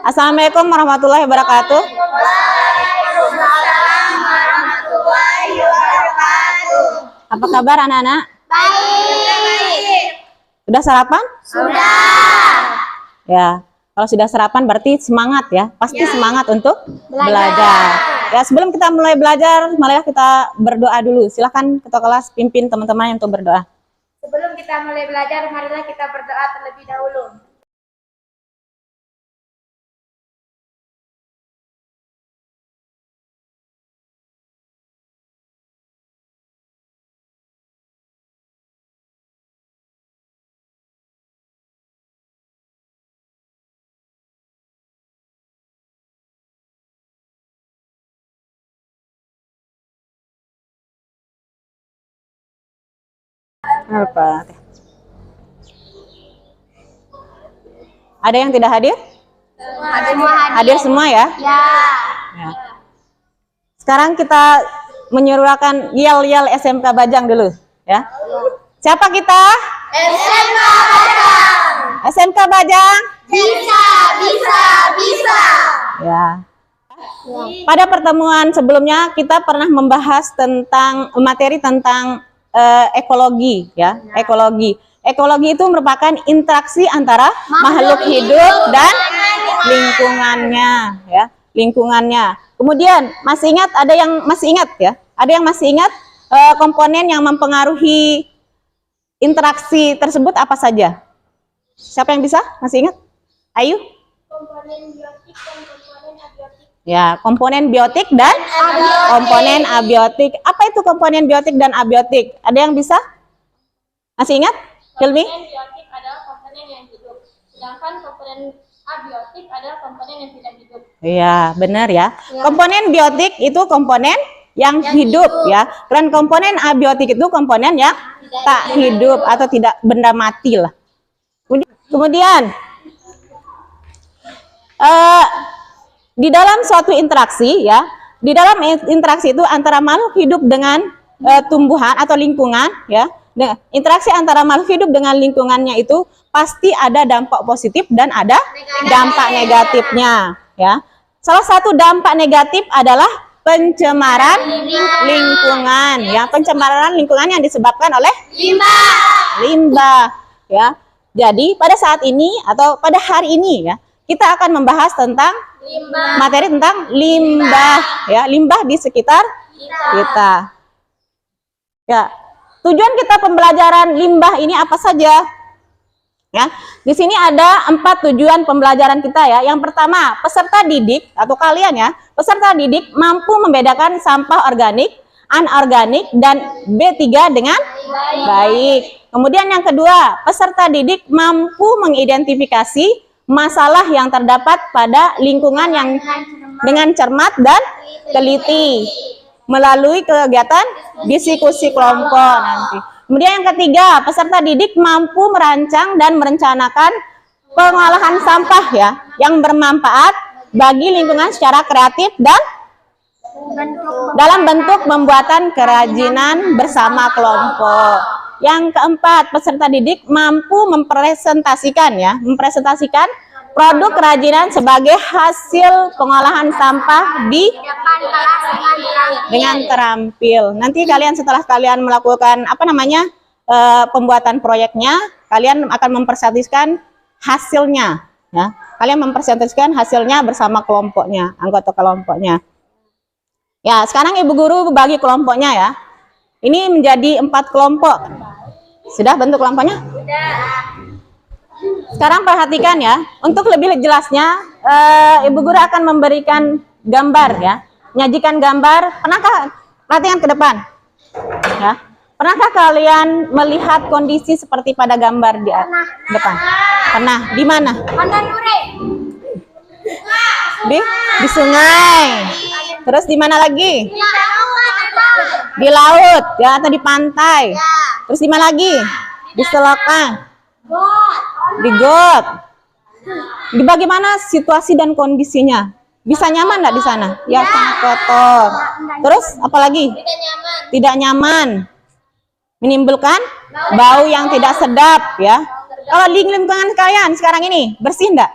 Assalamualaikum warahmatullahi wabarakatuh. Waalaikumsalam warahmatullahi wabarakatuh. Apa kabar anak-anak? Baik. Sudah sarapan? Sudah. Ya, kalau sudah sarapan berarti semangat ya. Pasti semangat untuk belajar. Ya, sebelum kita mulai belajar, marilah kita berdoa dulu. Silahkan ketua kelas pimpin teman-teman untuk berdoa. Sebelum kita mulai belajar, marilah kita berdoa terlebih dahulu. Apa? Ada yang tidak hadir? Hadir semua ya? Ya. Ya. Sekarang kita menyuarakan yel-yel SMK Bajang dulu ya. Siapa kita? SMK Bajang. SMK Bajang. Bisa, bisa, bisa. Ya. Pada pertemuan sebelumnya kita pernah membahas tentang materi tentang ekologi ya, ekologi. Ekologi itu merupakan interaksi antara makhluk hidup dan lingkungannya ya, lingkungannya. Kemudian masih ingat, ada yang masih ingat ya? Ada yang masih ingat komponen yang mempengaruhi interaksi tersebut apa saja? Siapa yang bisa? Masih ingat? Ayu? Komponen biotik dan komponen abiotik. Ya, komponen biotik dan komponen abiotik. Apa itu komponen biotik dan abiotik? Ada yang bisa? Masih ingat? Hilmi? Komponen biotik adalah komponen yang hidup, sedangkan komponen abiotik adalah komponen yang tidak hidup. Iya, benar ya. Komponen biotik itu komponen yang hidup ya. Dan komponen abiotik itu komponen yang tak hidup atau tidak, benda mati lah. Kemudian di dalam suatu interaksi ya, di dalam interaksi itu antara makhluk hidup dengan tumbuhan atau lingkungan ya. Nah, interaksi antara makhluk hidup dengan lingkungannya itu pasti ada dampak positif dan ada dampak negatifnya ya. Salah satu dampak negatif adalah pencemaran lingkungan ya, pencemaran lingkungan yang disebabkan oleh limbah ya. Jadi pada saat ini atau pada hari ini ya, kita akan membahas tentang materi tentang limbah ya, limbah di sekitar kita. Ya, tujuan kita pembelajaran limbah ini apa saja? Ya, di sini ada 4 tujuan pembelajaran kita ya. Yang pertama, peserta didik atau kalian ya, peserta didik mampu membedakan sampah organik, anorganik dan B3 dengan baik. Kemudian yang kedua, peserta didik mampu mengidentifikasi masalah yang terdapat pada lingkungan yang dengan cermat dan teliti melalui kegiatan diskusi kelompok nanti. Kemudian yang ketiga, peserta didik mampu merancang dan merencanakan pengolahan sampah ya yang bermanfaat bagi lingkungan secara kreatif dan dalam bentuk pembuatan kerajinan bersama kelompok. Yang keempat, peserta didik mampu mempresentasikan produk kerajinan sebagai hasil pengolahan sampah di dengan terampil. Nanti kalian setelah kalian melakukan pembuatan proyeknya, kalian akan mempresentasikan hasilnya ya. Kalian mempresentasikan hasilnya bersama kelompoknya, anggota kelompoknya. Ya, sekarang Ibu Guru bagi kelompoknya ya. Ini menjadi 4 kelompok. Sudah bentuk kelompoknya? Sudah. Sekarang perhatikan ya. Untuk lebih jelasnya, Ibu Guru akan memberikan gambar ya. Menyajikan gambar. Pernahkah perhatikan ke depan? Ya. Pernahkah kalian melihat kondisi seperti pada gambar di depan? Pernah. Di mana? Di sungai. Terus di mana lagi? Di laut ya, atau di pantai. Terus di mana lagi? Di selokan. Di got. Di bagaimana situasi dan kondisinya? Bisa nyaman nggak di sana? Ya, sangat kotor. Terus apalagi? Tidak nyaman. Menimbulkan bau yang tidak sedap ya. Kalau di lingkungan kalian sekarang ini bersih enggak?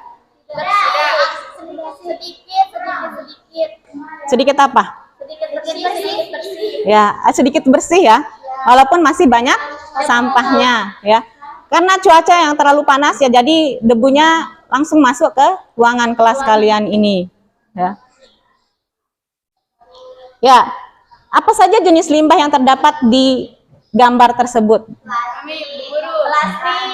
sedikit apa? Sedikit bersih. Ya, sedikit bersih ya. Walaupun masih banyak sampahnya ya. Karena cuaca yang terlalu panas ya, jadi debunya langsung masuk ke ruangan kelas kalian ini ya. Ya, apa saja jenis limbah yang terdapat di gambar tersebut? Kami guru plastik,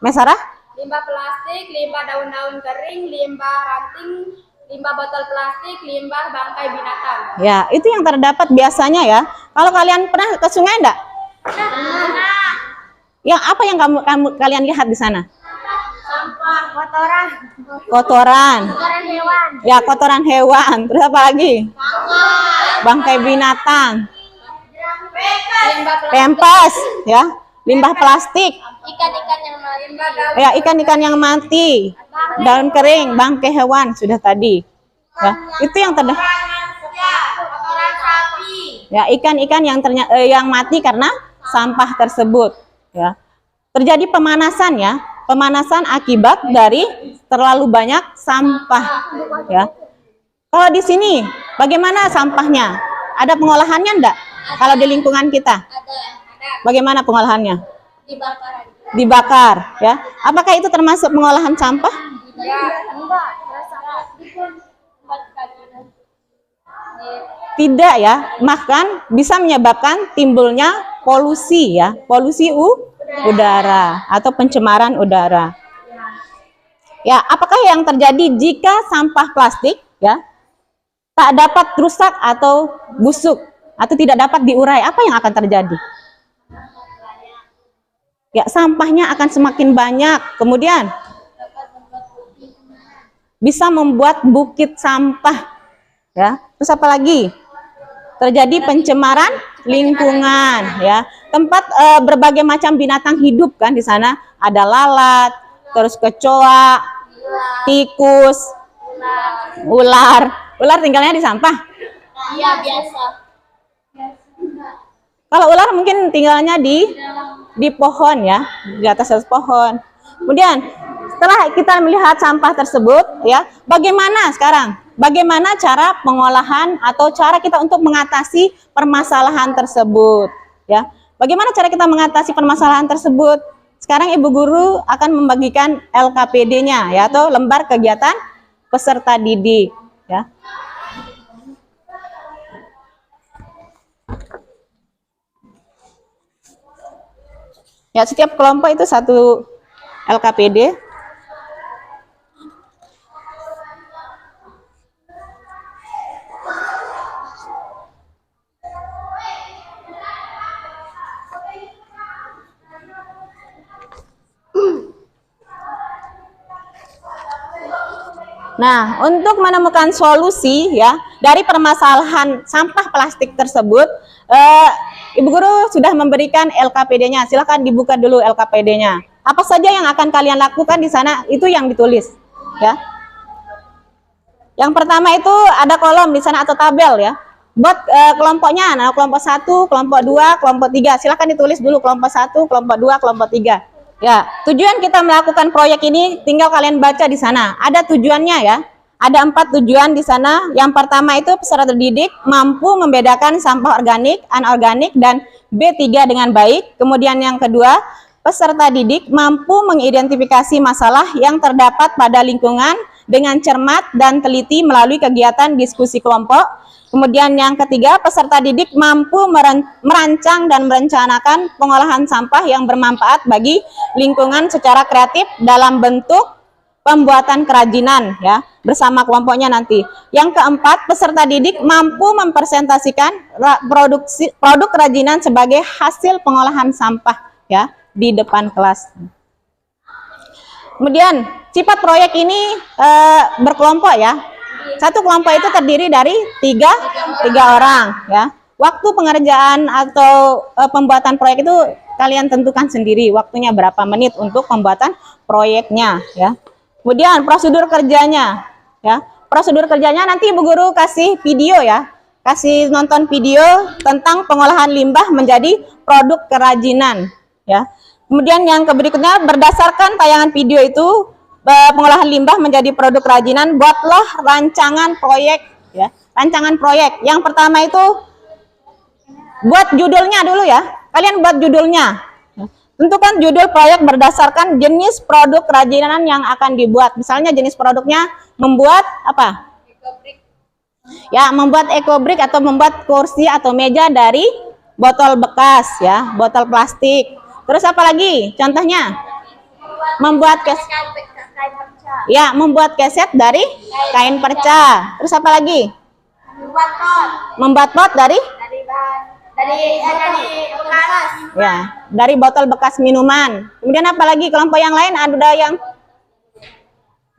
Mesara? limbah plastik, limbah daun-daun kering, limbah ranting, limbah botol plastik, limbah bangkai binatang. Ya, itu yang terdapat biasanya ya. Kalau kalian pernah ke sungai enggak? Yang apa yang kalian lihat di sana? Sampah, kotoran, Kotoran. kotoran hewan, Ya, kotoran hewan. Terus apa lagi? Bangkai binatang. limbah plastik, Pempes, ya. Limbah plastik. ikan-ikan yang limbah daun, Ya, ikan-ikan yang mati. Daun kering, bangkai hewan sudah tadi. Ya, itu yang terdapat. kotoran sapi, Ya, ikan-ikan yang mati karena sampah tersebut. Ya, terjadi pemanasan ya, pemanasan akibat dari terlalu banyak sampah. Ya, kalau di sini bagaimana sampahnya? Ada pengolahannya enggak? Kalau di lingkungan kita, ada bagaimana pengolahannya? dibakar. Dibakar, ya. Apakah itu termasuk pengolahan sampah? Ya, enggak, buat kerajinan. Tidak ya, bahkan bisa menyebabkan timbulnya polusi ya, polusi udara atau pencemaran udara. Ya, apakah yang terjadi jika sampah plastik ya tak dapat rusak atau busuk atau tidak dapat diurai? Apa yang akan terjadi? Ya, sampahnya akan semakin banyak. Kemudian bisa membuat bukit sampah. Ya, terus apa lagi? Terjadi pencemaran lingkungan ya. Tempat berbagai macam binatang hidup kan di sana, ada lalat, terus kecoa, tikus, ular. Ular tinggalnya di sampah. Iya, biasa. Kalau ular mungkin tinggalnya di pohon ya, di atas pohon. Kemudian setelah kita melihat sampah tersebut ya, bagaimana sekarang? Bagaimana cara pengolahan atau cara kita untuk mengatasi permasalahan tersebut ya? Bagaimana cara kita mengatasi permasalahan tersebut? Sekarang Ibu Guru akan membagikan LKPD-nya ya, atau lembar kegiatan peserta didik ya. Ya, setiap kelompok itu satu LKPD. Nah, untuk menemukan solusi ya dari permasalahan sampah plastik tersebut, Ibu Guru sudah memberikan LKPD-nya. Silakan dibuka dulu LKPD-nya. Apa saja yang akan kalian lakukan di sana itu yang ditulis, ya. Yang pertama itu ada kolom di sana atau tabel ya. Buat kelompoknya, nah kelompok 1, kelompok 2, kelompok 3. Silakan ditulis dulu kelompok 1, kelompok 2, kelompok 3. Ya, tujuan kita melakukan proyek ini tinggal kalian baca di sana. Ada tujuannya ya. Ada 4 tujuan di sana. Yang pertama itu peserta didik mampu membedakan sampah organik, anorganik, dan B3 dengan baik. Kemudian yang kedua, peserta didik mampu mengidentifikasi masalah yang terdapat pada lingkungan dengan cermat dan teliti melalui kegiatan diskusi kelompok. Kemudian yang ketiga, peserta didik mampu merancang dan merencanakan pengolahan sampah yang bermanfaat bagi lingkungan secara kreatif dalam bentuk pembuatan kerajinan ya bersama kelompoknya nanti. Yang keempat, peserta didik mampu mempresentasikan produk kerajinan sebagai hasil pengolahan sampah ya di depan kelas. Kemudian sifat proyek ini berkelompok ya. Satu kelompok itu terdiri dari tiga orang ya. Waktu pengerjaan atau pembuatan proyek itu kalian tentukan sendiri waktunya berapa menit untuk pembuatan proyeknya ya. Kemudian prosedur kerjanya ya. Prosedur kerjanya nanti Ibu Guru kasih video ya. Kasih nonton video tentang pengolahan limbah menjadi produk kerajinan ya. Kemudian yang berikutnya, berdasarkan tayangan video itu pengolahan limbah menjadi produk kerajinan, buatlah rancangan proyek ya. Rancangan proyek. Yang pertama itu buat judulnya dulu ya. Kalian buat judulnya. Tentukan judul proyek berdasarkan jenis produk kerajinan yang akan dibuat. Misalnya jenis produknya membuat apa? Ekobrik. Ya, membuat ekobrik atau membuat kursi atau meja dari botol bekas ya, botol plastik. Terus apa lagi? Contohnya? Membuat kain perca. ya, membuat keset dari kain perca. Terus apa lagi? Membuat pot. Membuat pot dari Dari bekas. ya, dari botol bekas minuman. Kemudian apa lagi? Kelompok yang lain ada yang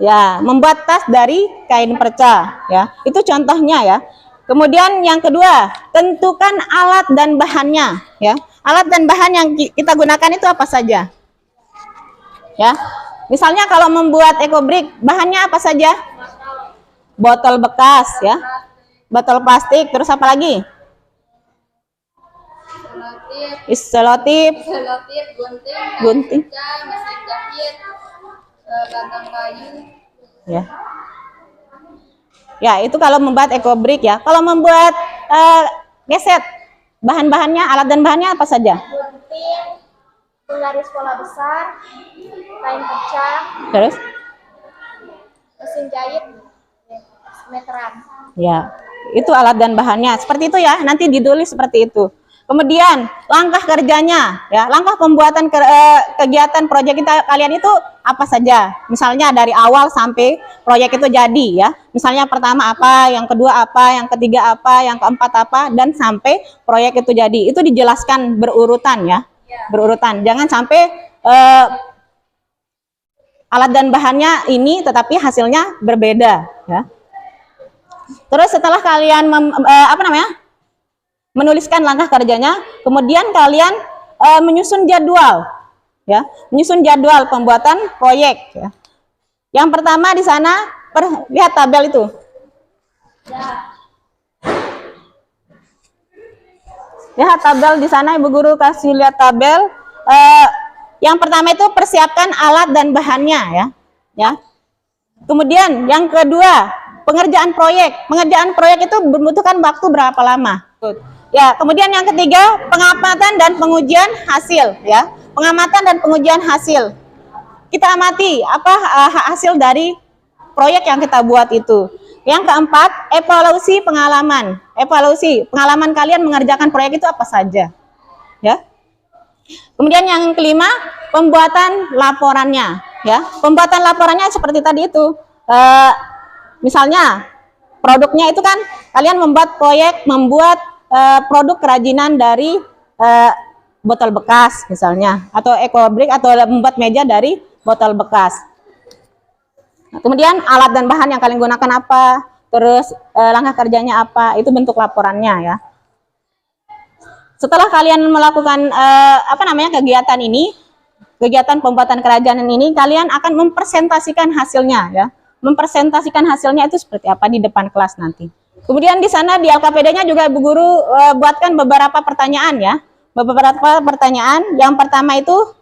ya, membuat tas dari kain perca ya. Itu contohnya ya. Kemudian yang kedua, tentukan alat dan bahannya ya. Alat dan bahan yang kita gunakan itu apa saja? Ya. Misalnya kalau membuat ekobrik, bahannya apa saja? Botol bekas ya. Botol plastik, terus apa lagi? Selotip, gunting. Perca, mesin jahit, batang kayu. Ya. Ya, itu kalau membuat ekobrik ya. Kalau membuat keset, bahan-bahannya, alat dan bahannya apa saja? Gunting, penggaris pola besar, kain perca, Terus? mesin jahit, meteran. Ya, itu alat dan bahannya. Seperti itu ya, nanti ditulis seperti itu. Kemudian langkah kerjanya, ya, langkah pembuatan kegiatan proyek kalian itu apa saja? Misalnya dari awal sampai proyek itu jadi, ya. Misalnya pertama apa, yang kedua apa, yang ketiga apa, yang keempat apa, dan sampai proyek itu jadi. Itu dijelaskan berurutan, ya, berurutan. Jangan sampai alat dan bahannya ini, tetapi hasilnya berbeda, ya. Terus setelah kalian menuliskan langkah kerjanya, kemudian kalian menyusun jadwal, ya, menyusun jadwal pembuatan proyek. Ya. Yang pertama di sana, lihat tabel itu. Lihat tabel di sana, Ibu Guru kasih lihat tabel. Yang pertama itu persiapkan alat dan bahannya, ya. Kemudian yang kedua, pengerjaan proyek. Pengerjaan proyek itu membutuhkan waktu berapa lama? Ya, kemudian yang ketiga, pengamatan dan pengujian hasil, ya. Pengamatan dan pengujian hasil. Kita amati apa hasil dari proyek yang kita buat itu. Yang keempat, evaluasi pengalaman. Evaluasi pengalaman kalian mengerjakan proyek itu apa saja, ya. Kemudian yang kelima, pembuatan laporannya, ya. Pembuatan laporannya seperti tadi itu. Misalnya produknya itu kan kalian membuat produk kerajinan dari botol bekas misalnya, atau ekobrik, atau membuat meja dari botol bekas. Nah, kemudian alat dan bahan yang kalian gunakan apa, terus langkah kerjanya apa, itu bentuk laporannya, ya. Setelah kalian melakukan kegiatan ini, kegiatan pembuatan kerajinan ini, kalian akan mempresentasikan hasilnya, ya. Mempresentasikan hasilnya itu seperti apa di depan kelas nanti. Kemudian di sana di LKPD-nya juga Ibu Guru buatkan beberapa pertanyaan, ya. Beberapa pertanyaan. Yang pertama itu,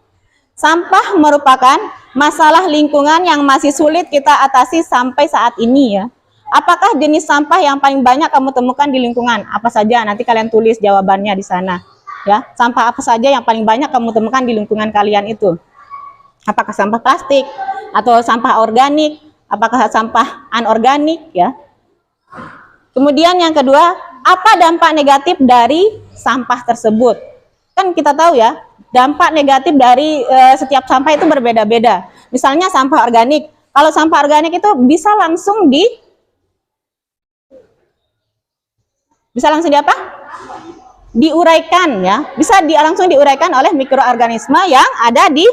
sampah merupakan masalah lingkungan yang masih sulit kita atasi sampai saat ini, ya. Apakah jenis sampah yang paling banyak kamu temukan di lingkungan? Apa saja? Nanti kalian tulis jawabannya di sana, ya. Sampah apa saja yang paling banyak kamu temukan di lingkungan kalian itu? Apakah sampah plastik atau sampah organik? Apakah sampah anorganik, ya? Kemudian yang kedua, apa dampak negatif dari sampah tersebut? Kan kita tahu, ya, dampak negatif dari setiap sampah itu berbeda-beda. Misalnya sampah organik. Kalau sampah organik itu bisa langsung diuraikan, ya. Bisa langsung diuraikan oleh mikroorganisme yang ada di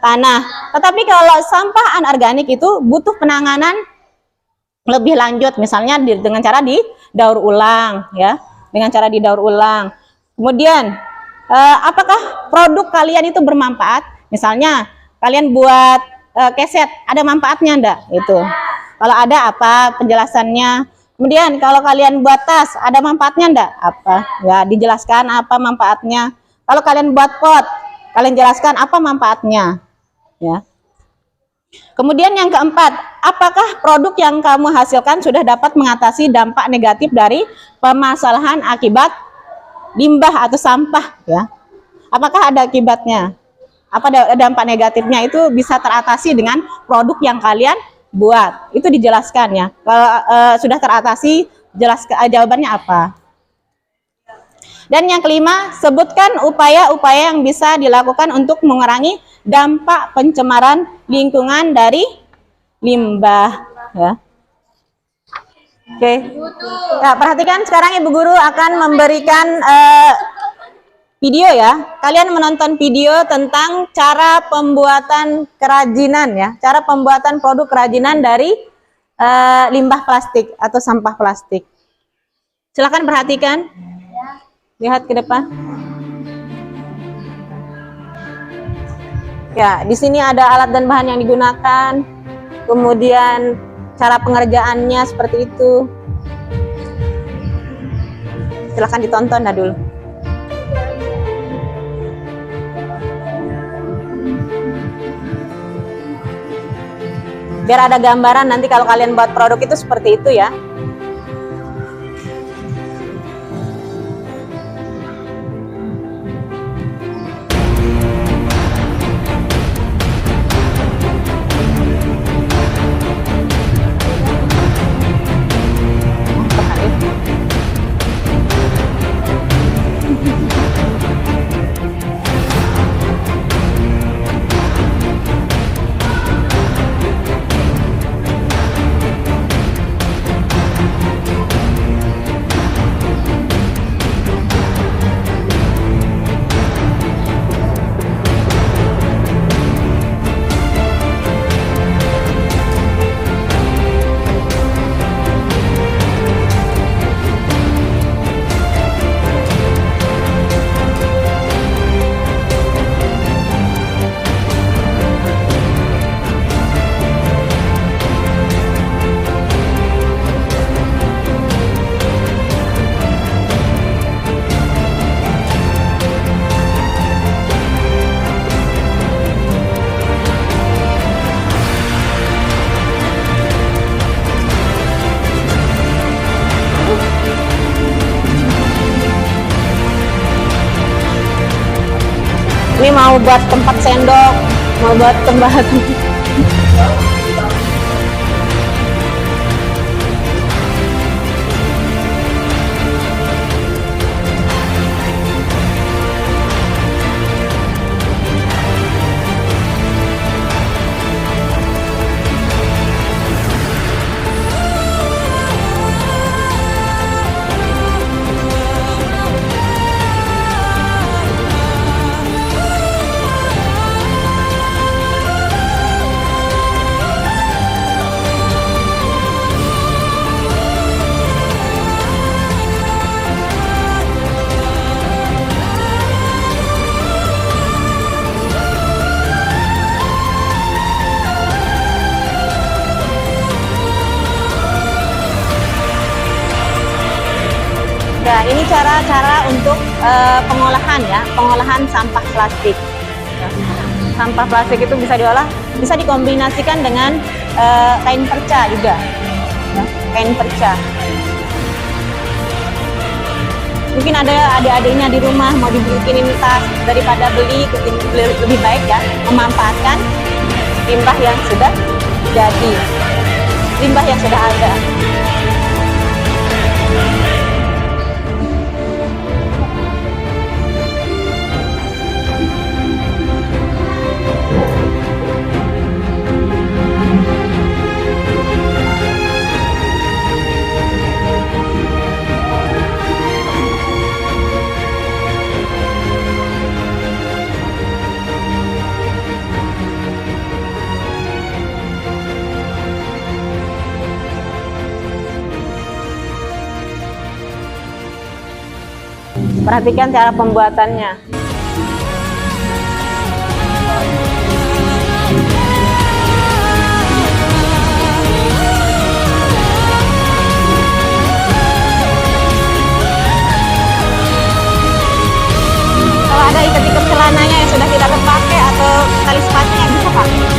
tanah. Tetapi kalau sampah anorganik itu butuh penanganan lebih lanjut, misalnya dengan cara didaur ulang, ya, dengan cara didaur ulang. Kemudian apakah produk kalian itu bermanfaat? Misalnya kalian buat keset, ada manfaatnya enggak? Itu kalau ada, apa penjelasannya? Kemudian kalau kalian buat tas, ada manfaatnya enggak? Apa, ya, dijelaskan apa manfaatnya. Kalau kalian buat pot, kalian jelaskan apa manfaatnya, ya. Kemudian yang keempat, apakah produk yang kamu hasilkan sudah dapat mengatasi dampak negatif dari permasalahan akibat limbah atau sampah ya? Apakah ada akibatnya? Apa dampak negatifnya itu bisa teratasi dengan produk yang kalian buat? Itu dijelaskan ya. Kalau sudah teratasi, jawabannya apa? Dan yang kelima, sebutkan upaya-upaya yang bisa dilakukan untuk mengurangi dampak pencemaran lingkungan dari limbah ya. Oke. Nah, perhatikan sekarang Ibu Guru akan memberikan video ya. Kalian menonton video tentang cara pembuatan kerajinan ya. Cara pembuatan produk kerajinan dari limbah plastik atau sampah plastik. Silakan perhatikan. Lihat ke depan. Ya, di sini ada alat dan bahan yang digunakan. Kemudian cara pengerjaannya seperti itu. Silakan ditonton dah dulu. Biar ada gambaran nanti kalau kalian buat produk itu seperti itu ya. Ini mau buat tempat sendok, mau buat tempat. Ya, ini cara-cara untuk pengolahan ya, pengolahan sampah plastik. Sampah plastik itu bisa diolah, bisa dikombinasikan dengan kain perca juga, ya, kain perca. Mungkin ada adik-adiknya di rumah mau dibikin tas, daripada beli lebih baik ya memanfaatkan limbah yang sudah jadi, limbah yang sudah ada. Perhatikan cara pembuatannya. Kalau ada ikat-ikat celananya yang sudah tidak terpakai atau tali sepatunya bisa pakai.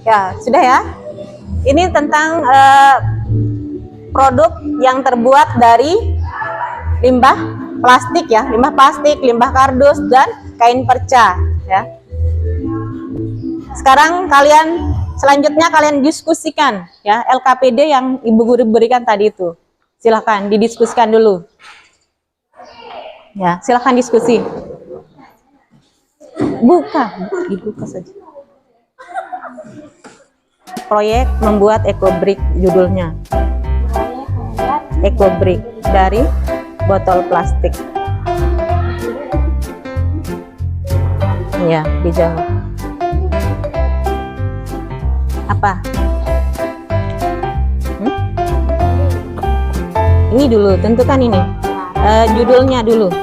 Ya, sudah ya. Ini tentang produk yang terbuat dari limbah plastik ya, limbah plastik, limbah kardus dan kain perca ya. Sekarang selanjutnya kalian diskusikan ya LKPD yang Ibu Guru berikan tadi itu. Silahkan didiskusikan dulu. Ya, silahkan diskusi. Dibuka saja. Proyek membuat eco-brick judulnya. Eco-brick dari botol plastik. Ya, dijawab. Apa? Ini dulu, tentukan ini. Judulnya dulu.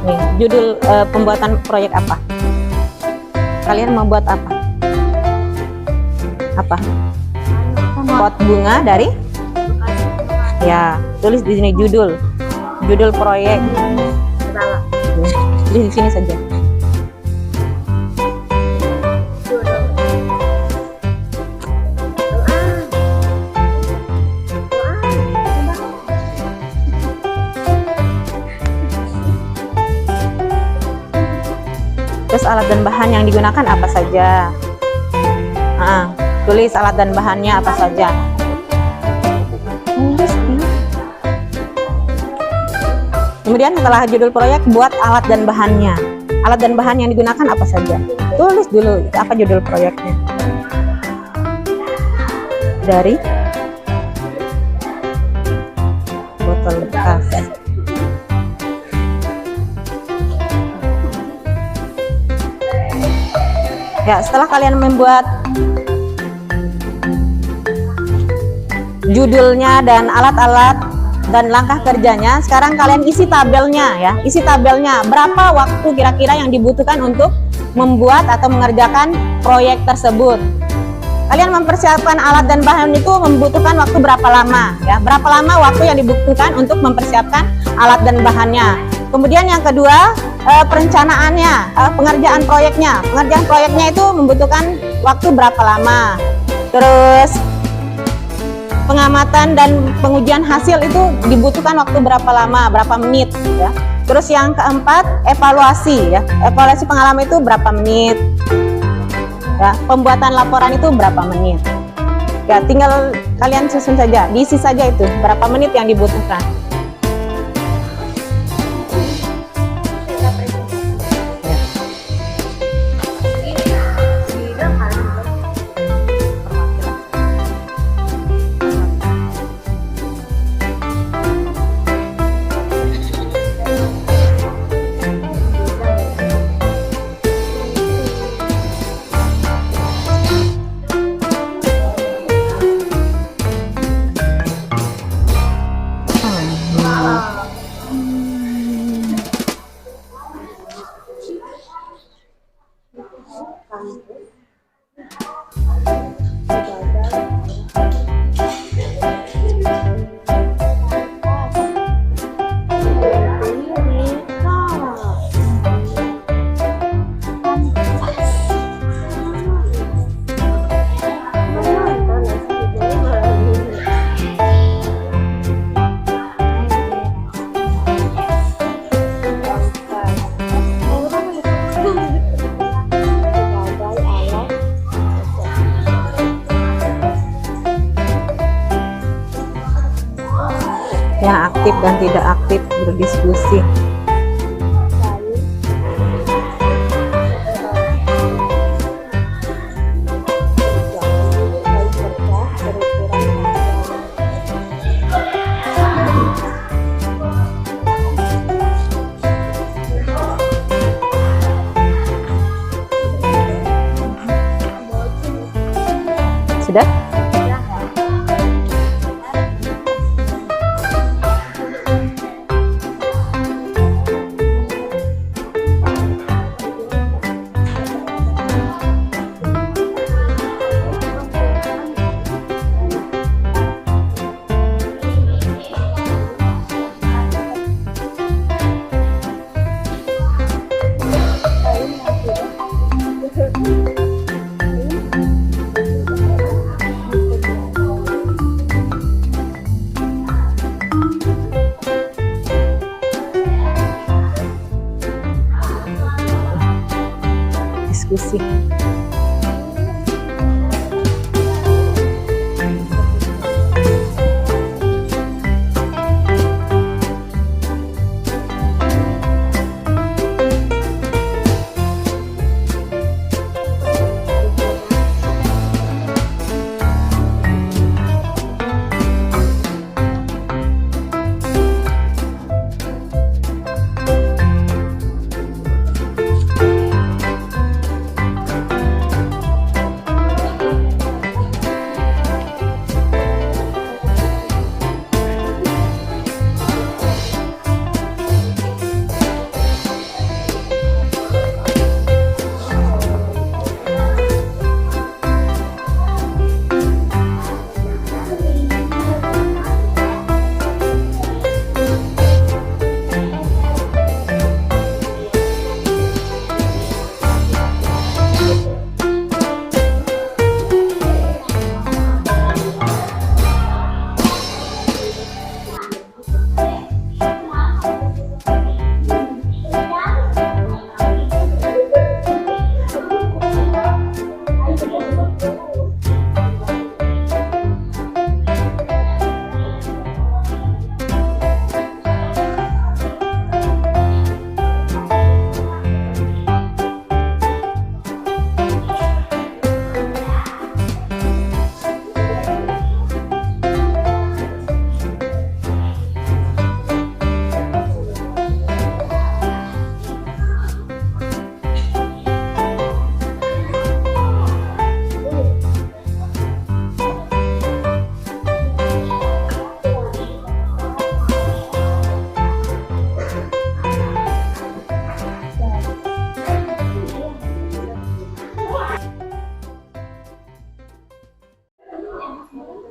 Nih, judul pembuatan proyek apa? Kalian mau buat apa? Apa? Pot bunga dari? Ya, tulis di sini judul proyek. Di sini saja. Terus alat dan bahan yang digunakan apa saja? Tulis alat dan bahannya apa saja. Kemudian setelah judul proyek, buat alat dan bahannya. Alat dan bahan yang digunakan apa saja. Tulis dulu apa judul proyeknya. Dari botol bekas. Ya, setelah kalian membuat judulnya dan alat-alat dan langkah kerjanya, sekarang kalian isi tabelnya ya. Isi tabelnya berapa waktu kira-kira yang dibutuhkan untuk membuat atau mengerjakan proyek tersebut. Kalian mempersiapkan alat dan bahan itu membutuhkan waktu berapa lama ya? Berapa lama waktu yang dibutuhkan untuk mempersiapkan alat dan bahannya. Kemudian yang kedua, perencanaannya, pengerjaan proyeknya. Pengerjaan proyeknya itu membutuhkan waktu berapa lama. Terus pengamatan dan pengujian hasil itu dibutuhkan waktu berapa lama, berapa menit ya. Terus yang keempat, evaluasi ya. Evaluasi pengalaman itu berapa menit. Ya, pembuatan laporan itu berapa menit. Ya, tinggal kalian susun saja, diisi saja itu berapa menit yang dibutuhkan. Yang aktif dan tidak aktif berdiskusi. Sudah?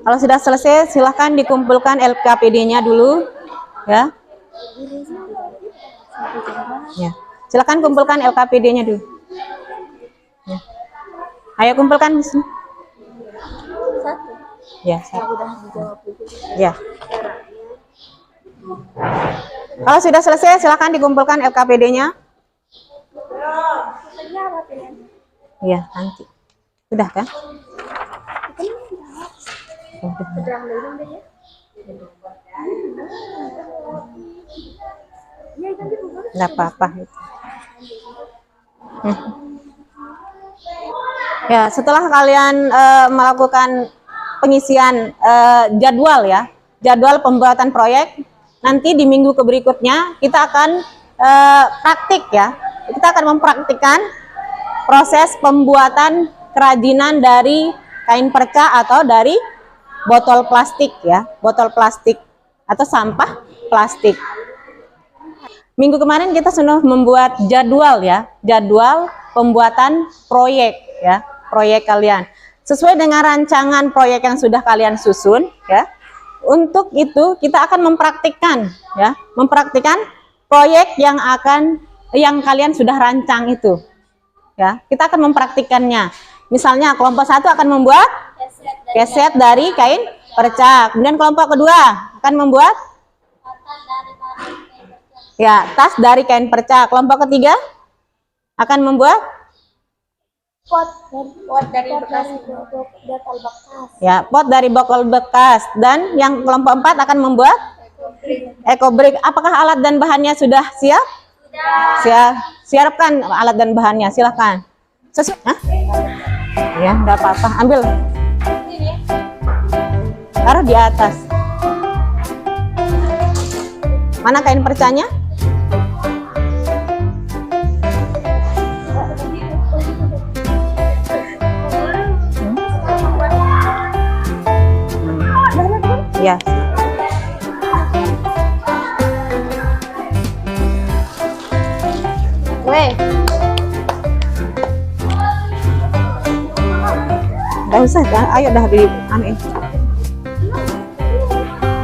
Kalau sudah selesai, silahkan dikumpulkan LKPD-nya dulu, ya. Ya, silahkan kumpulkan LKPD-nya dulu. Ya. Ayo kumpulkan di sini. Ya, ya. Kalau sudah selesai, silahkan dikumpulkan LKPD-nya. Ya, nanti. Sudah kan? Nggak apa-apa. Ya, setelah kalian melakukan pengisian jadwal ya, jadwal pembuatan proyek, nanti di minggu berikutnya kita akan praktik ya. Kita akan mempraktikkan proses pembuatan kerajinan dari kain perca atau dari botol plastik ya, botol plastik atau sampah plastik. Minggu kemarin kita sudah membuat jadwal ya, jadwal pembuatan proyek ya, proyek kalian. Sesuai dengan rancangan proyek yang sudah kalian susun ya. Untuk itu kita akan mempraktikkan ya, mempraktikkan proyek yang kalian sudah rancang itu. Ya, kita akan mempraktikkannya. Misalnya kelompok 1 akan membuat keset dari kain perca. Kemudian kelompok kedua akan membuat ya, tas dari kain perca. Kelompok ketiga akan membuat pot dari bekas botol bekas. Ya, pot dari botol bekas. Dan yang kelompok 4 akan membuat ekobrik. Apakah alat dan bahannya sudah siap? Sudah. Siapkan alat dan bahannya, silahkan. Ya, enggak apa-apa. Ambil. Taruh di atas. Mana kain percanya? Ya. Weh. Gak usah, ayo dah di amin.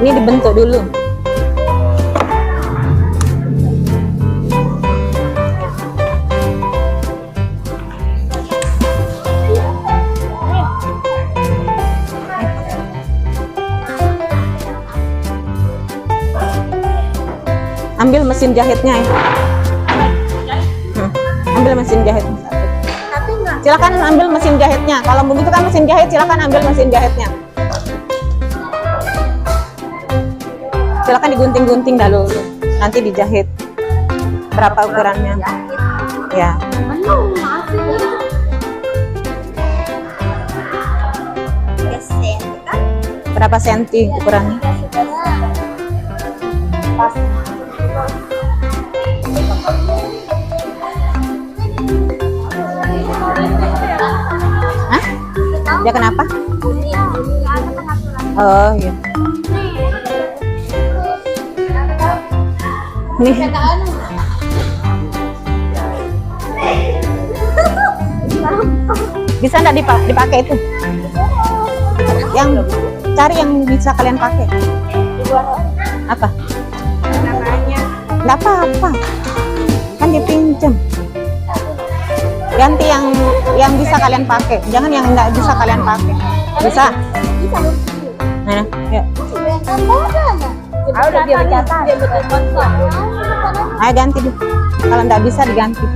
Ini dibentuk dulu. Ambil mesin jahitnya ya. Ambil mesin jahit. Silakan ambil mesin jahitnya. Kalau membutuhkan mesin jahit, silakan ambil mesin jahitnya. Silakan digunting-gunting dulu. Nanti dijahit. Berapa ukurannya? Ya. Berapa senti ukurannya? Hah? Dia kenapa? Oh iya. Nih. Bisa nggak dipakai itu? Yang cari yang bisa kalian pakai. Apa? Nggak apa-apa. Kan dipinjam. Ganti yang bisa kalian pakai, jangan yang nggak bisa kalian pakai. Bisa? Nah, ya. Udah dia bercatat. Ayo ganti deh. Kalau nggak bisa diganti.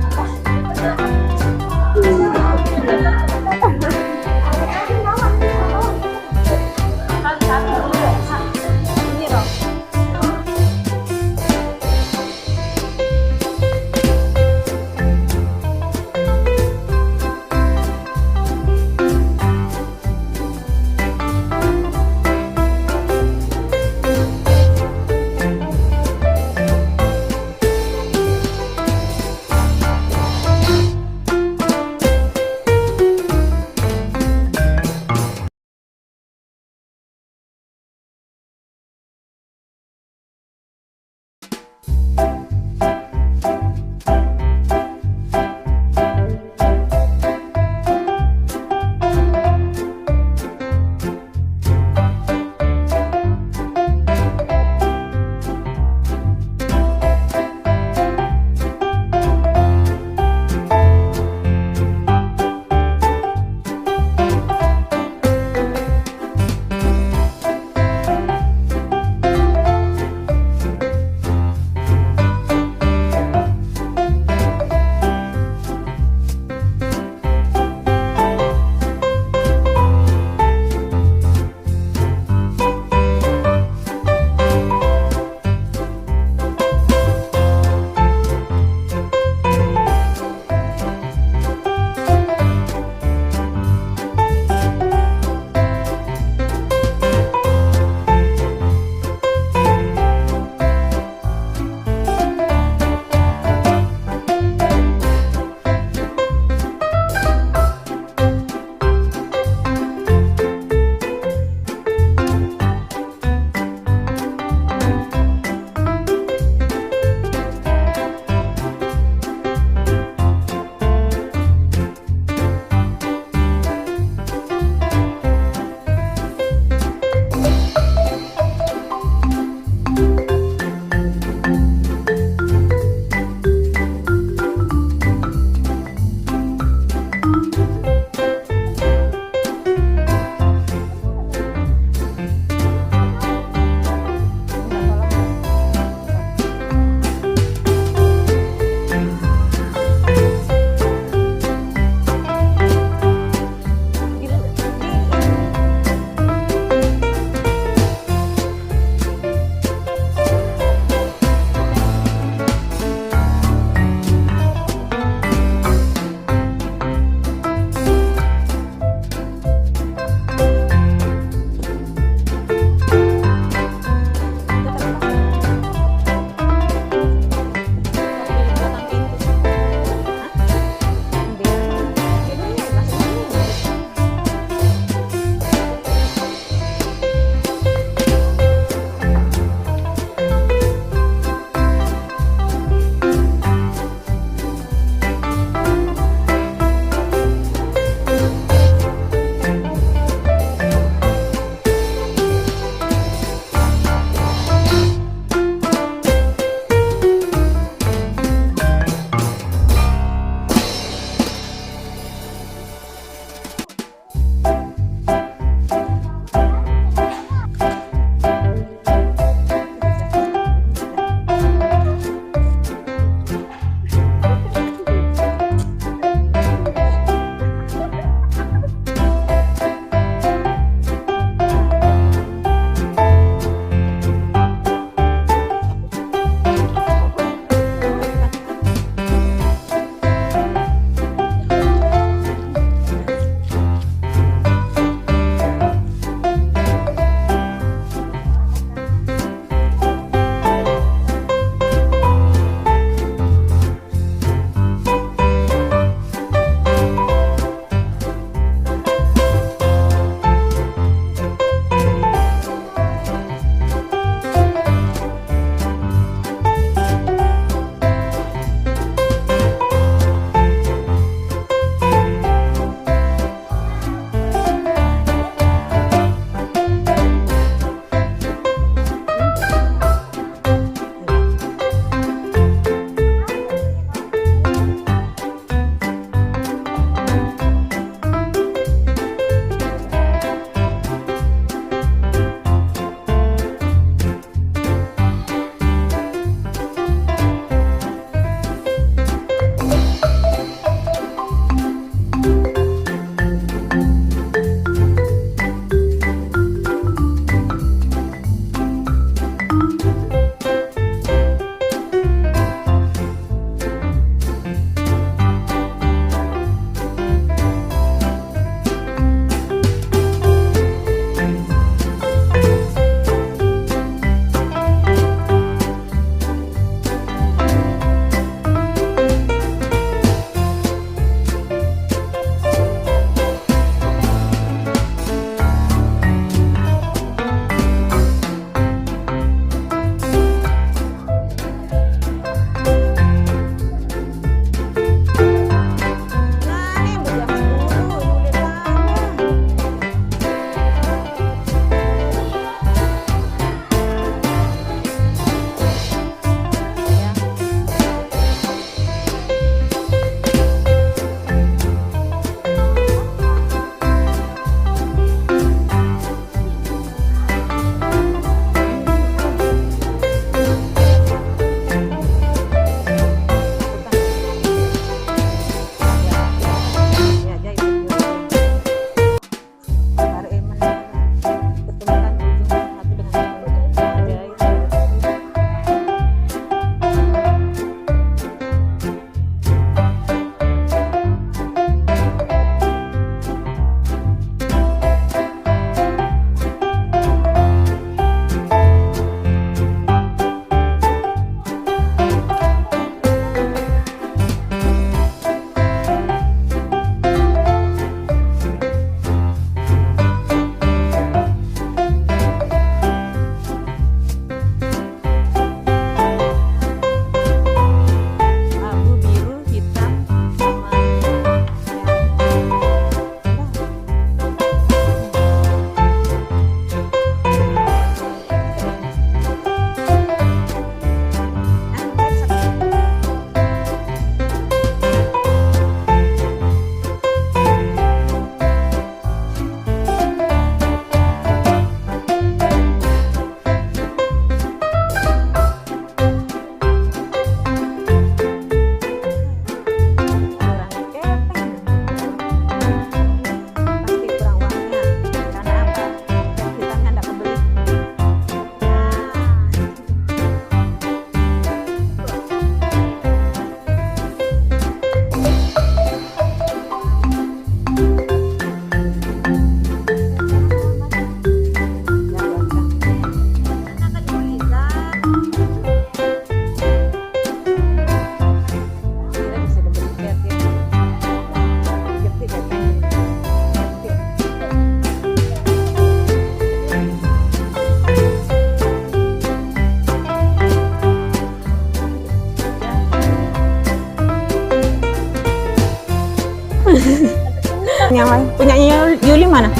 mana?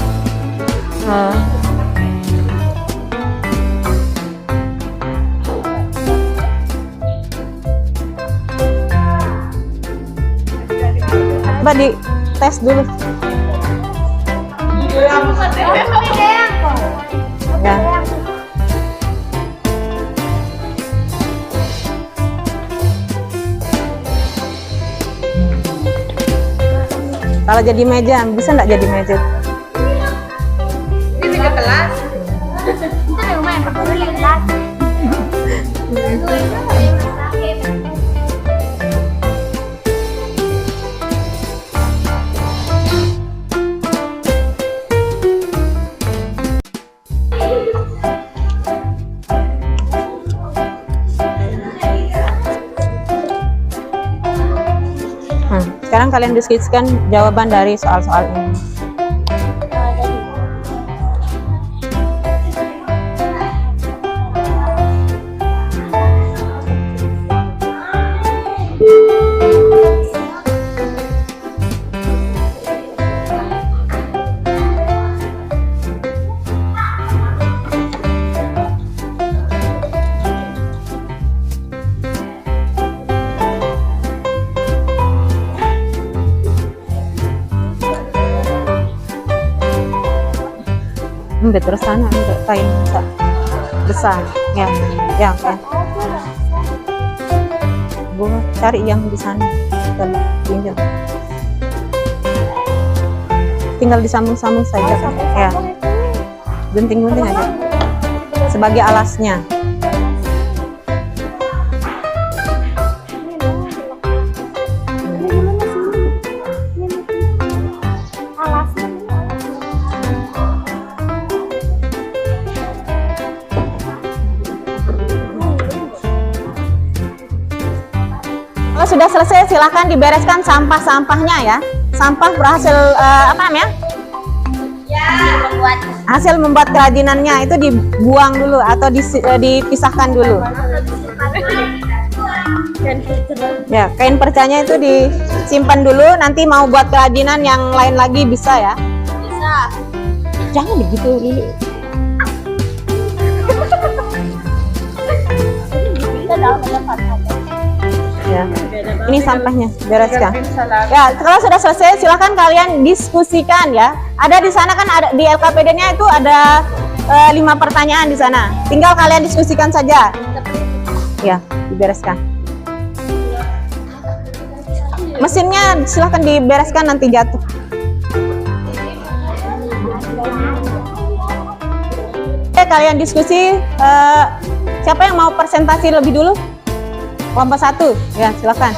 Oh. Coba di tes dulu. Ya. Kalau jadi meja, bisa nggak jadi meja? Ini ke kelas. Itu yang lumayan pertama di kelas. Sekarang kalian diskusikan jawaban dari soal-soal ini. Terus sana untuk kain besar ya, ya. Bu cari yang di sana, pinjam. Tinggal disambung-sambung saja kan, ya. Gunting-gunting aja sebagai alasnya. Kalau sudah selesai silahkan dibereskan sampah-sampahnya ya. Sampah berhasil apa namanya? Ya, membuat Hasil membuat kerajinannya itu dibuang dulu atau dipisahkan dulu. Ya, kain percanya itu disimpan dulu, nanti mau buat kerajinan yang lain lagi bisa ya. bisa. Jangan begitu Lili. Kita dalam menempatkan. Ya. Ini sampahnya, bereskan. Ya, kalau sudah selesai silakan kalian diskusikan ya. Ada di sana kan ada di LKPD-nya itu ada 5 pertanyaan di sana. Tinggal kalian diskusikan saja. Ya, dibereskan. Mesinnya silahkan dibereskan nanti jatuh. Oke, kalian diskusi. Siapa yang mau presentasi lebih dulu? Kelompok 1, ya silakan.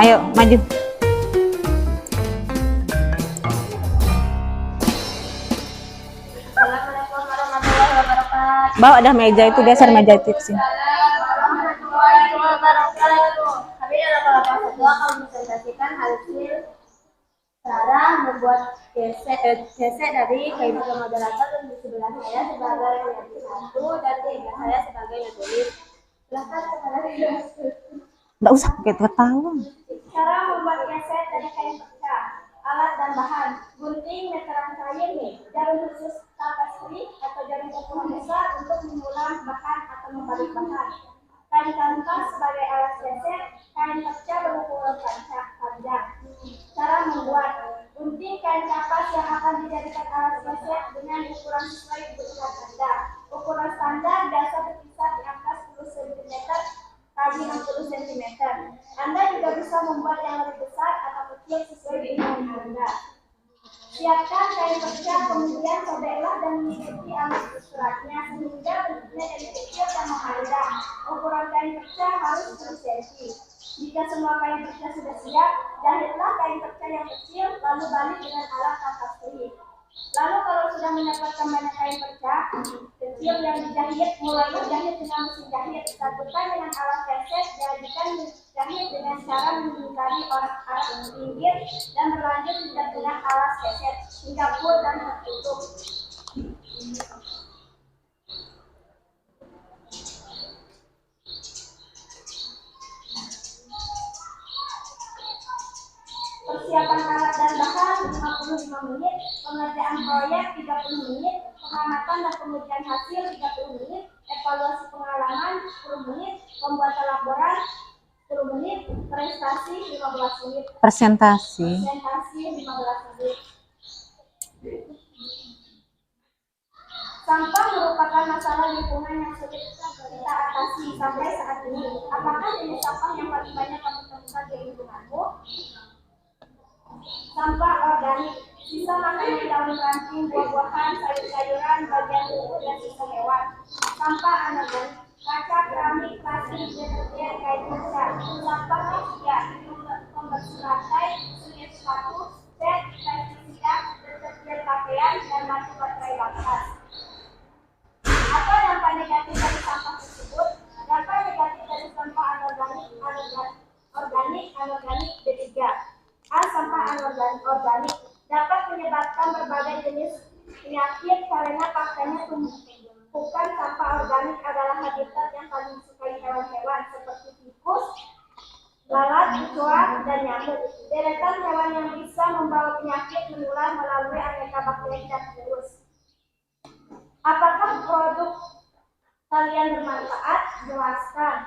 Ayo maju. Assalamualaikum warahmatullahi wabarakatuh. Bawa ada meja itu, geser meja itu ke sini. Warahmatullahi wabarakatuh. Kami dalam kelompok 1 akan mempresentasikan hasil cara membuat gesek dari kain moderator dan di sebelah saya sebagai yang satu dan di sebelah saya sebagai yang tulis. Silakan kepada Nggak usah pakai ketawa. cara membuat gesek dari kain pecah. Alat dan bahan: gunting, meteran kain, jarum khusus tapestri atau jarum ukuran besar untuk mengulang bahan atau membalik bahan. Kain kanvas sebagai alat gesek, kain pecah berukuran panjang. Cara membuat: gunting kain kapas yang akan dijadikan alat gesek dengan ukuran sesuai kebutuhan Anda. Ukuran standar biasa berkisar di angka 10 cm kali 60 cm. Anda juga bisa membuat yang lebih besar atau kecil sesuai dengan Anda. Siapkan kain pecah, kemudian sobeklah dan mengikuti alur suratnya sehingga bentuknya jadi kecil dan memandang. Ukuran kain pecah harus 10 cm. Jika semua kain pecah sudah siap, jahitlah kain pecah yang kecil lalu balik dengan alat tapestri. Lalu kalau sudah mendapatkan banyak kain perca kecil yang dijahit, mulai menjahit dengan mesin jahit. Satukan dengan alat keset, jadikan menjahit dengan cara melingkari arak pinggir dan berlanjut hingga dengan alat keset hingga full dan tertutup. Persiapan alat dan bahan 55 menit, pengerjaan proyek 30 menit, pengamatan dan pengujian hasil 30 menit, evaluasi pengalaman 10 menit, pembuatan laporan 10 menit, presentasi 15 menit. Presentasi. Presentasi 15 menit. Sampah merupakan masalah lingkungan yang sulit kita atasi sampai saat ini. Apakah jenis sampah yang paling banyak kamu temukan di lingkunganmu? Sampah organik, sisa makanan daun ranting, buah-buahan, sayur-sayuran, bagian tubuh dan sisa hewan. Sampah anorganik, kaca, keramik, plastik, deterjen, kain perca. Sampah manusia, pembersih lantai, sulit sepatu, cat, pestisida, deterjen pakaian, dan batu baterai bekas. Apa dampak negatif dari sampah tersebut? Dampak negatif dari sampah anorganik D3. A. Sampah anorganik dapat menyebabkan berbagai jenis penyakit karena faktanya tumpukan sampah organik adalah habitat yang paling disukai hewan-hewan seperti tikus, lalat, kecoa, dan nyamuk. Deretan hewan yang bisa membawa penyakit menular melalui aneka bakteri dan virus. Apakah produk kalian bermanfaat? Jelaskan.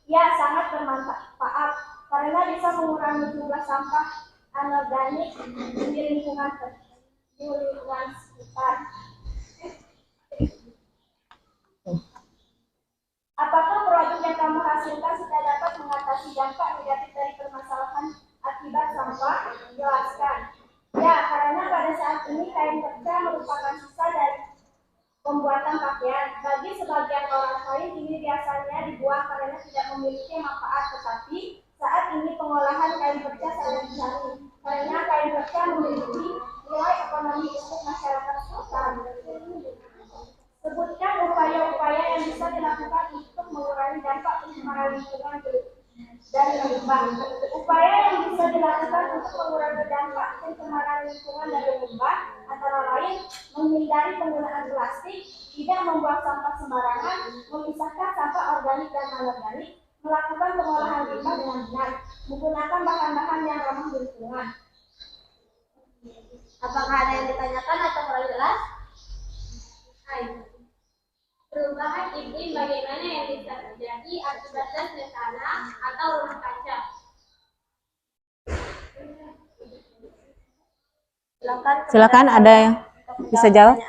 Ya, sangat bermanfaat karena bisa mengurangi jumlah sampah anorganik di lingkungan sekitar. Apakah produk yang kamu hasilkan sudah dapat mengatasi dampak negatif dari permasalahan akibat sampah? Jelaskan. Ya, karena pada saat ini kain perca merupakan sisa dari pembuatan pakaian. Bagi sebagian orang kain ini biasanya dibuang karena tidak memiliki manfaat, tetapi saat ini pengolahan kain perca sangat dicari karena kain perca memiliki nilai ekonomi untuk masyarakat sekitar. Sebutkan upaya-upaya yang bisa dilakukan untuk mengurangi dampak pencemaran lingkungan dari limbah. Upaya yang bisa dilakukan untuk mengurangi dampak pencemaran lingkungan dari limbah antara lain menghindari penggunaan plastik, tidak membuang sampah sembarangan, memisahkan sampah organik dan anorganik, melakukan pengolahan limbah dengan benar, menggunakan bahan-bahan yang ramah lingkungan. Apakah ada yang ditanyakan atau kurang jelas? Perubahan iklim bagaimana yang bisa terjadi akibat gas metana atau rumah kaca? Silakan ada yang bisa jawab.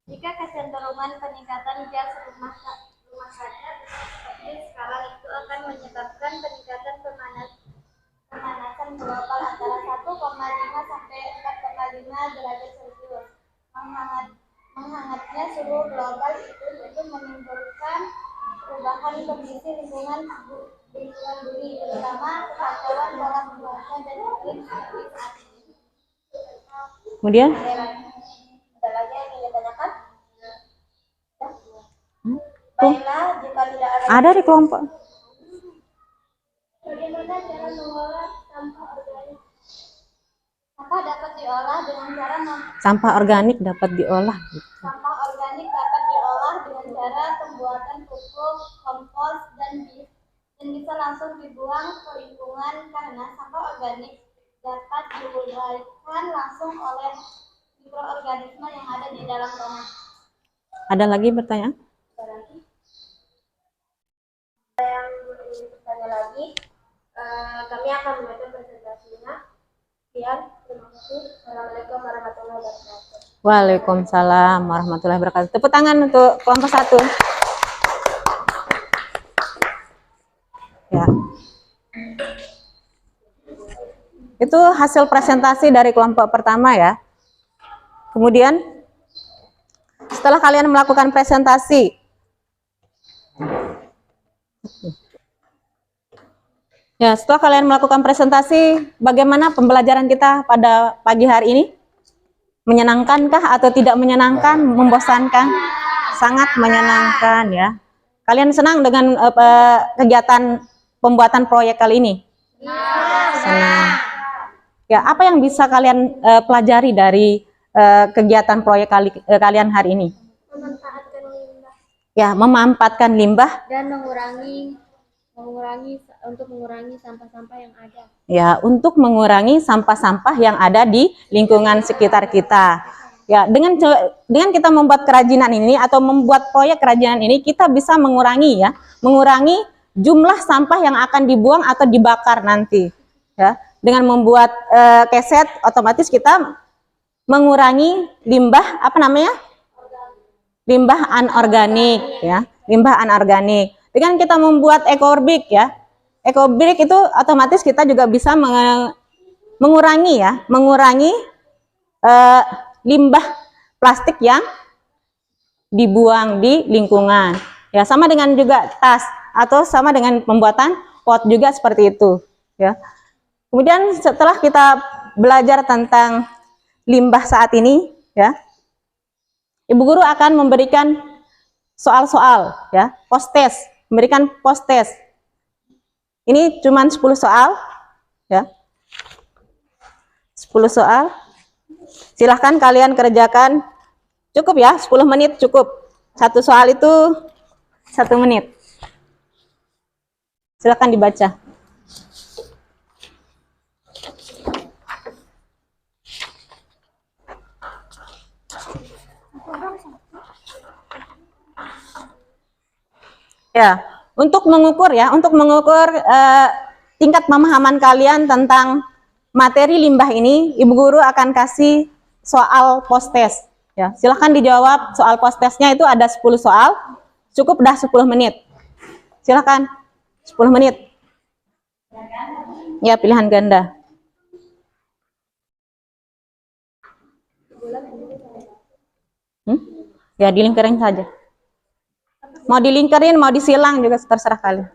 Jika kecenderungan peningkatan gas rumah kaca seperti sekarang itu akan menyebabkan peningkatan pemanasan global antara 1,5 sampai 4,5 derajat Celcius. Menghangatnya suhu global itu tentu menimbulkan perubahan kondisi lingkungan bumi, terutama kekacauan pola pembuatan dan iklim seperti saat ini. Kemudian? Ada lagi yang ingin ditanyakan? Baiklah, jika tidak ada di kelompok. Bagaimana cara mengolah sampah organik? Sampah dapat diolah dengan cara Sampah organik dapat diolah. Sampah organik dapat diolah dengan cara pembuatan pupuk, kompos, dan bisa langsung dibuang ke lingkungan karena sampah organik dapat diuraikan langsung oleh mikroorganisme yang ada di dalam tanah. Ada lagi pertanyaan? Ada lagi? Ada yang ingin bertanya lagi? Kami akan membaca presentasinya. Sekian, terima kasih. Assalamualaikum warahmatullahi wabarakatuh. Waalaikumsalam warahmatullahi wabarakatuh. Tepuk tangan untuk kelompok 1. Ya. Itu hasil presentasi dari kelompok pertama ya. Kemudian setelah kalian melakukan presentasi, Ya, setelah kalian melakukan presentasi, bagaimana pembelajaran kita pada pagi hari ini? Menyenangkankah atau tidak menyenangkan? Membosankan? Sangat menyenangkan ya. Kalian senang dengan kegiatan pembuatan proyek kali ini? Senang. Ya, apa yang bisa kalian pelajari dari kegiatan proyek kalian hari ini? Memanfaatkan limbah Ya, memanfaatkan limbah. dan mengurangi sampah-sampah yang ada. Ya, untuk mengurangi sampah-sampah yang ada di lingkungan sekitar kita. Ya, dengan kita membuat kerajinan ini atau membuat proyek kerajinan ini, kita bisa mengurangi jumlah sampah yang akan dibuang atau dibakar nanti. Ya, dengan membuat keset, otomatis kita mengurangi limbah limbah anorganik ya, limbah anorganik. Dengan kita membuat ekobrik ya, ekobrik itu otomatis kita juga bisa mengurangi limbah plastik yang dibuang di lingkungan. Ya, sama dengan juga tas atau sama dengan pembuatan pot juga seperti itu ya. Kemudian setelah kita belajar tentang limbah saat ini ya, Ibu guru akan memberikan soal-soal ya, memberikan post test. Ini cuma 10 soal ya. 10 soal. Silahkan kalian kerjakan. Cukup ya, 10 menit cukup. Satu soal itu 1 menit. Silahkan dibaca. Ya, untuk mengukur tingkat pemahaman kalian tentang materi limbah ini, Ibu guru akan kasih soal post test. Ya, silahkan dijawab soal post testnya itu ada 10 soal, cukup dah 10 menit. Silahkan, 10 menit. Ya, pilihan ganda. Ya, dilingkarin saja. Mau dilingkarin, mau disilang juga terserah kalian.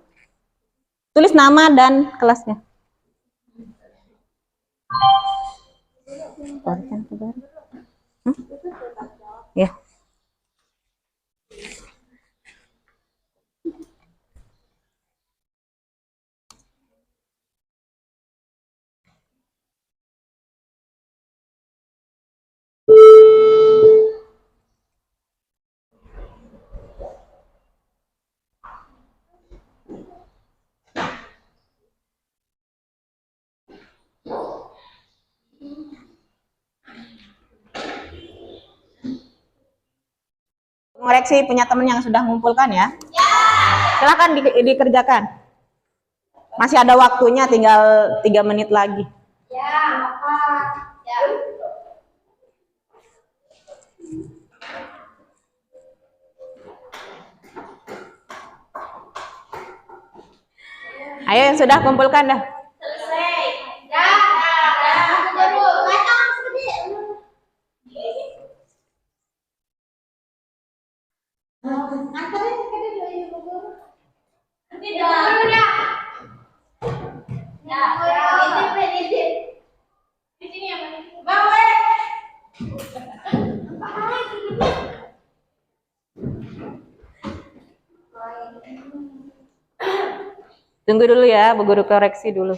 Tulis nama dan kelasnya. Ya. Mengoreksi punya teman yang sudah mengumpulkan ya. Silakan dikerjakan. Masih ada waktunya, tinggal 3 menit lagi. Ya, apa? Ya. Ayo yang sudah kumpulkan dah. Selesai. Ya. Guru. Antarin ke dia Ibu guru. Tidak. Ya, ini. Di sini ya, Bang. Tunggu dulu ya, Bu Guru koreksi dulu.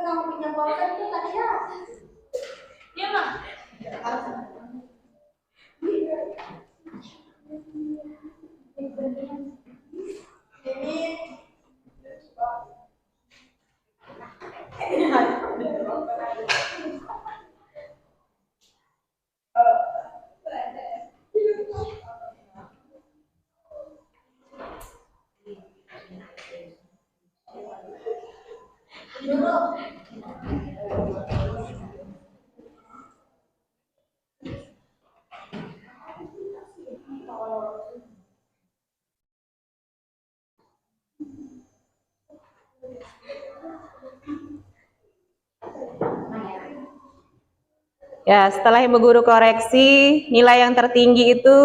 Kamu punya pulpen itu tadi ya? Iya, Mak. Ya, setelah Ibu Guru koreksi, nilai yang tertinggi itu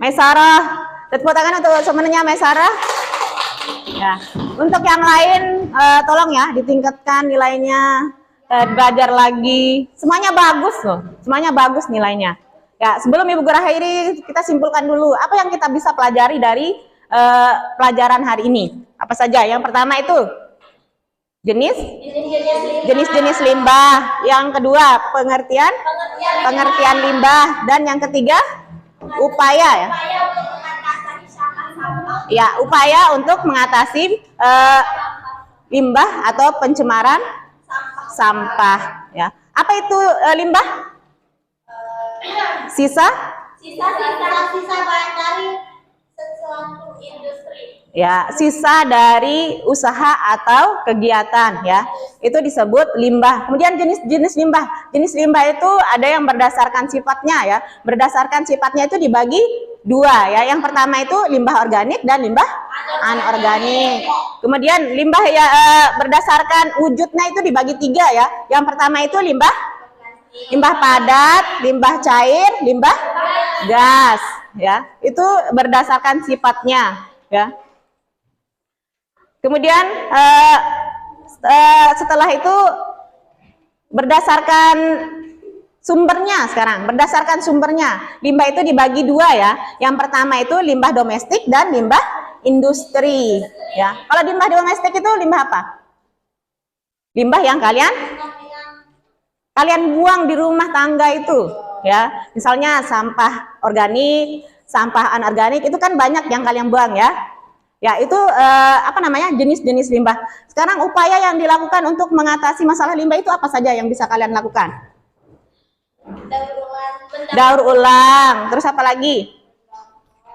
Maisarah. Tepuk tangan untuk semuanya Maisarah. Ya, untuk yang lain tolong ya ditingkatkan nilainya, belajar lagi. Semuanya bagus loh, semuanya bagus nilainya. Ya, sebelum Ibu Guru akhiri, kita simpulkan dulu apa yang kita bisa pelajari dari pelajaran hari ini. Apa saja? Yang pertama itu jenis-jenis limbah. Yang kedua, pengertian limbah. Dan yang ketiga, upaya ya. Ya, upaya untuk mengatasi limbah atau pencemaran sampah. Ya, apa itu limbah? Sisa bahan dari sesuatu industri. Ya, sisa dari usaha atau kegiatan ya. Itu disebut limbah. Kemudian jenis-jenis limbah. Jenis limbah itu ada yang berdasarkan sifatnya ya. Berdasarkan sifatnya itu dibagi dua ya. Yang pertama itu limbah organik dan limbah anorganik. Kemudian limbah ya berdasarkan wujudnya itu dibagi tiga ya. Yang pertama itu limbah padat, limbah cair, limbah gas ya. Itu berdasarkan sifatnya ya. Kemudian setelah itu berdasarkan sumbernya sekarang, berdasarkan sumbernya. Limbah itu dibagi dua ya. Yang pertama itu limbah domestik dan limbah industri ya. Kalau limbah domestik itu limbah apa? Limbah yang kalian buang di rumah tangga itu ya. Misalnya sampah organik, sampah anorganik itu kan banyak yang kalian buang ya. Ya, itu jenis-jenis limbah. Sekarang upaya yang dilakukan untuk mengatasi masalah limbah itu apa saja yang bisa kalian lakukan? Daur ulang. Terus apa lagi?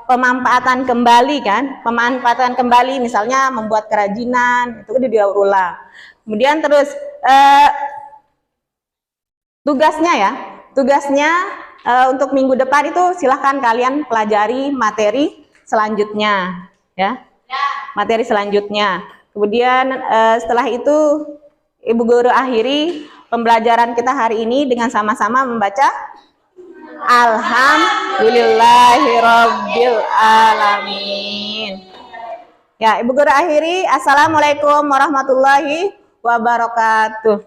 Pemanfaatan kembali kan? Pemanfaatan kembali misalnya membuat kerajinan, itu didaur ulang. Kemudian terus tugasnya untuk minggu depan itu silahkan kalian pelajari materi selanjutnya ya. Materi selanjutnya. Kemudian setelah itu Ibu Guru akhiri pembelajaran kita hari ini dengan sama-sama membaca Alhamdulillahirabbil alamin. Ya, Ibu Guru akhiri. Assalamualaikum warahmatullahi wabarakatuh.